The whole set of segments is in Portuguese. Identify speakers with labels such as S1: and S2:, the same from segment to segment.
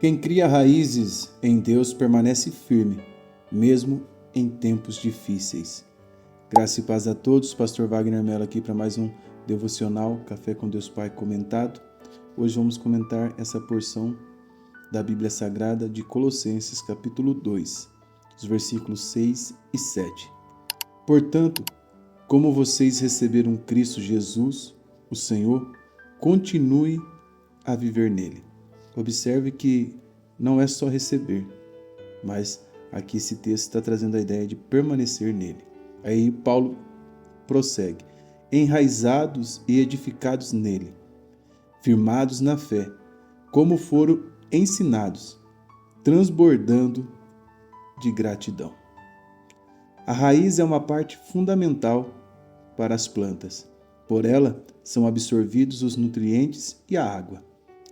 S1: Quem cria raízes em Deus permanece firme, mesmo em tempos difíceis. Graça e paz a todos. Pastor Wagner Mello aqui para mais um devocional Café com Deus Pai comentado. Hoje vamos comentar essa porção da Bíblia Sagrada de Colossenses, capítulo 2, os versículos 6 e 7. Portanto, como vocês receberam Cristo Jesus, o Senhor, continue a viver nele. Observe que não é só receber, mas aqui esse texto está trazendo a ideia de permanecer nele. Aí Paulo prossegue: enraizados e edificados nele, firmados na fé, como foram ensinados, transbordando de gratidão. A raiz é uma parte fundamental para as plantas. Por ela são absorvidos os nutrientes e a água.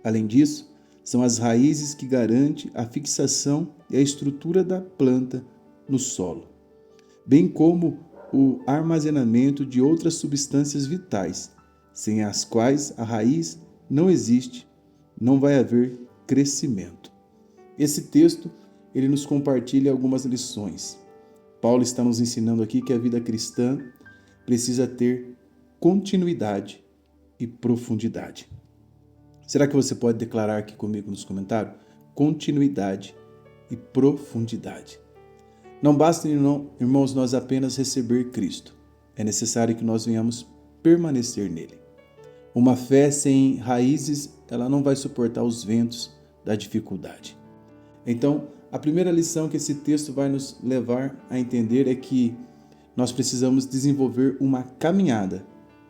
S1: Além disso, são as raízes que garantem a fixação e a estrutura da planta no solo, bem como o armazenamento de outras substâncias vitais, sem as quais a raiz não existe, não vai haver crescimento. Esse texto, ele nos compartilha algumas lições. Paulo está nos ensinando aqui que a vida cristã precisa ter continuidade e profundidade. Será que você pode declarar aqui comigo nos comentários? Continuidade e profundidade. Não basta, irmãos, nós apenas receber Cristo. É necessário que nós venhamos permanecer nele. Uma fé sem raízes, ela não vai suportar os ventos da dificuldade. Então, a primeira lição que esse texto vai nos levar a entender é que nós precisamos desenvolver uma caminhada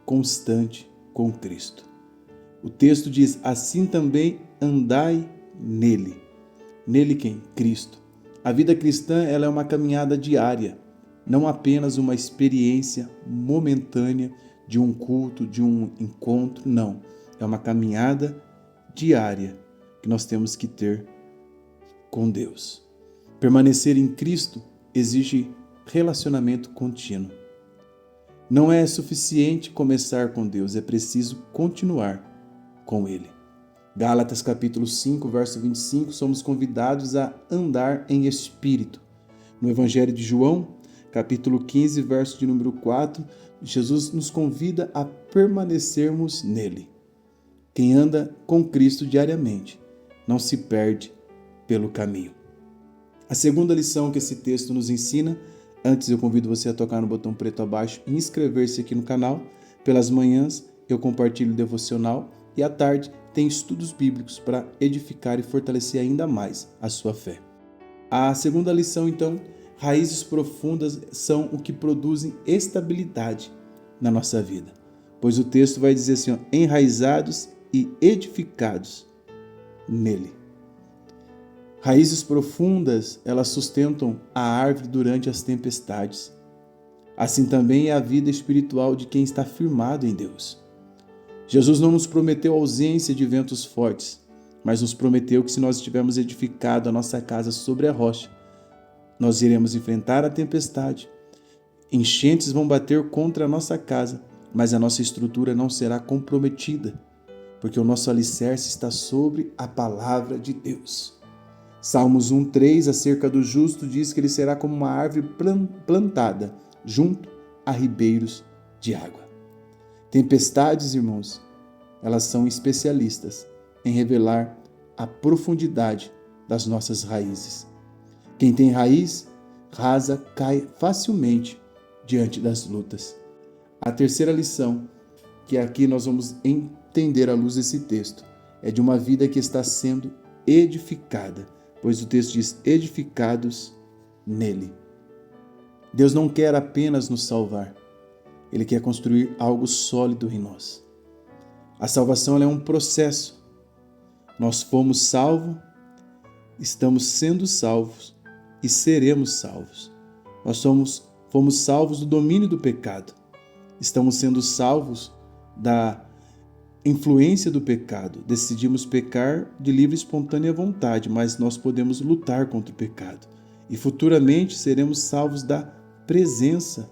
S1: constante com Cristo. O texto diz: assim também andai nele. Nele quem? Cristo. A vida cristã, ela é uma caminhada diária, não apenas uma experiência momentânea de um culto, de um encontro, não. É uma caminhada diária que nós temos que ter com Deus. Permanecer em Cristo exige relacionamento contínuo. Não é suficiente começar com Deus, é preciso continuar com Ele. Gálatas capítulo 5, verso 25, somos convidados a andar em espírito. No Evangelho de João, capítulo 15, verso de número 4, Jesus nos convida a permanecermos nele. Quem anda com Cristo diariamente não se perde pelo caminho. A segunda lição que esse texto nos ensina, antes eu convido você a tocar no botão preto abaixo e inscrever-se aqui no canal. Pelas manhãs eu compartilho devocional e à tarde tem estudos bíblicos para edificar e fortalecer ainda mais a sua fé. A segunda lição, então, raízes profundas são o que produzem estabilidade na nossa vida. Pois o texto vai dizer assim, enraizados e edificados nele. Raízes profundas, elas sustentam a árvore durante as tempestades. Assim também é a vida espiritual de quem está firmado em Deus. Jesus não nos prometeu ausência de ventos fortes, mas nos prometeu que se nós tivermos edificado a nossa casa sobre a rocha, nós iremos enfrentar a tempestade. Enchentes vão bater contra a nossa casa, mas a nossa estrutura não será comprometida, porque o nosso alicerce está sobre a palavra de Deus. Salmos 1:3, acerca do justo, diz que ele será como uma árvore plantada junto a ribeiros de água. Tempestades, irmãos, elas são especialistas em revelar a profundidade das nossas raízes. Quem tem raiz rasa cai facilmente diante das lutas. A terceira lição, que aqui nós vamos entender à luz desse texto, é de uma vida que está sendo edificada, pois o texto diz edificados nele. Deus não quer apenas nos salvar, Ele quer construir algo sólido em nós. A salvação é um processo. Nós fomos salvos, estamos sendo salvos e seremos salvos. Nós fomos salvos do domínio do pecado. Estamos sendo salvos da influência do pecado. Decidimos pecar de livre e espontânea vontade, mas nós podemos lutar contra o pecado. E futuramente seremos salvos da presença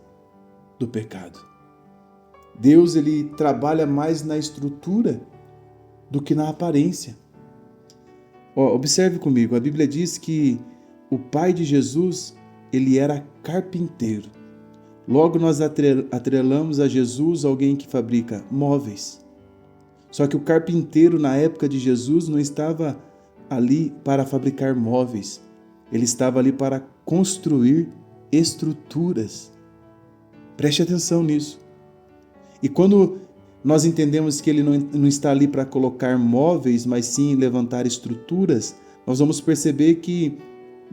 S1: do pecado. Deus, ele trabalha mais na estrutura do que na aparência. Observe comigo, a Bíblia diz que o pai de Jesus, ele era carpinteiro. Logo nós atrelamos a Jesus alguém que fabrica móveis. Só que o carpinteiro na época de Jesus não estava ali para fabricar móveis. Ele estava ali para construir estruturas. Preste atenção nisso. E quando nós entendemos que ele não está ali para colocar móveis, mas sim levantar estruturas, nós vamos perceber que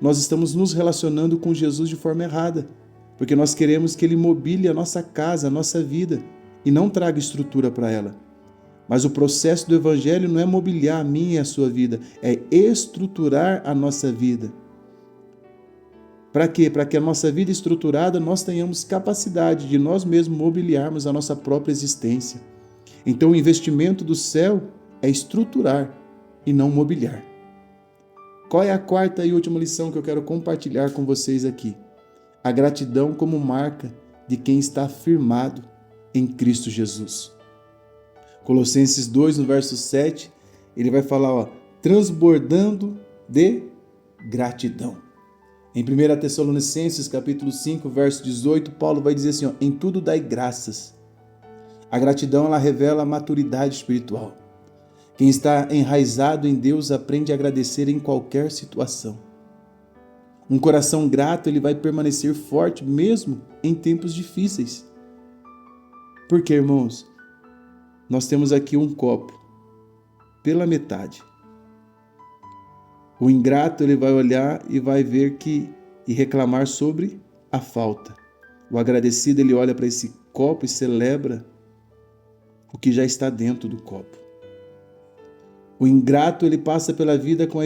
S1: nós estamos nos relacionando com Jesus de forma errada, porque nós queremos que ele mobile a nossa casa, a nossa vida, e não traga estrutura para ela. Mas o processo do Evangelho não é mobiliar a minha e a sua vida, é estruturar a nossa vida. Para quê? Para que a nossa vida estruturada nós tenhamos capacidade de nós mesmos mobiliarmos a nossa própria existência. Então o investimento do céu é estruturar e não mobiliar. Qual é a quarta e última lição que eu quero compartilhar com vocês aqui? A gratidão como marca de quem está firmado em Cristo Jesus. Colossenses 2, no verso 7, ele vai falar, transbordando de gratidão. Em 1 Tessalonicenses, capítulo 5, verso 18, Paulo vai dizer assim, em tudo dai graças. A gratidão, ela revela a maturidade espiritual. Quem está enraizado em Deus aprende a agradecer em qualquer situação. Um coração grato, ele vai permanecer forte mesmo em tempos difíceis. Porque, irmãos, nós temos aqui um copo pela metade. O ingrato, ele vai olhar e vai ver e reclamar sobre a falta. O agradecido, ele olha para esse copo e celebra o que já está dentro do copo. O ingrato, ele passa pela vida com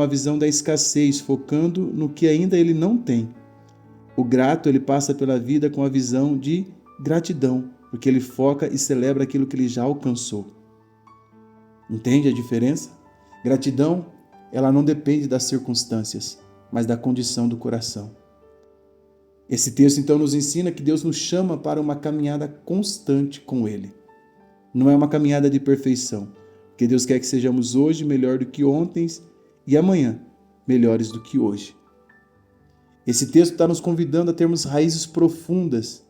S1: a visão da escassez, focando no que ainda ele não tem. O grato, ele passa pela vida com a visão de gratidão, porque ele foca e celebra aquilo que ele já alcançou. Entende a diferença? Gratidão, ela não depende das circunstâncias, mas da condição do coração. Esse texto, então, nos ensina que Deus nos chama para uma caminhada constante com Ele. Não é uma caminhada de perfeição, porque Deus quer que sejamos hoje melhor do que ontem e amanhã melhores do que hoje. Esse texto está nos convidando a termos raízes profundas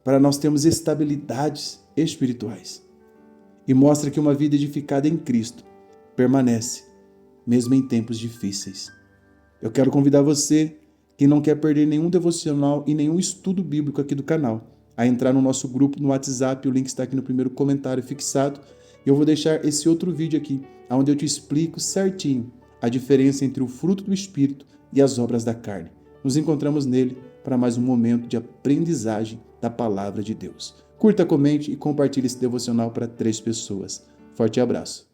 S1: para nós termos estabilidades espirituais. E mostra que uma vida edificada em Cristo permanece, mesmo em tempos difíceis. Eu quero convidar você, que não quer perder nenhum devocional e nenhum estudo bíblico aqui do canal, a entrar no nosso grupo no WhatsApp, o link está aqui no primeiro comentário fixado. E eu vou deixar esse outro vídeo aqui, onde eu te explico certinho a diferença entre o fruto do Espírito e as obras da carne. Nos encontramos nele para mais um momento de aprendizagem da Palavra de Deus. Curta, comente e compartilhe esse devocional para 3 pessoas. Forte abraço.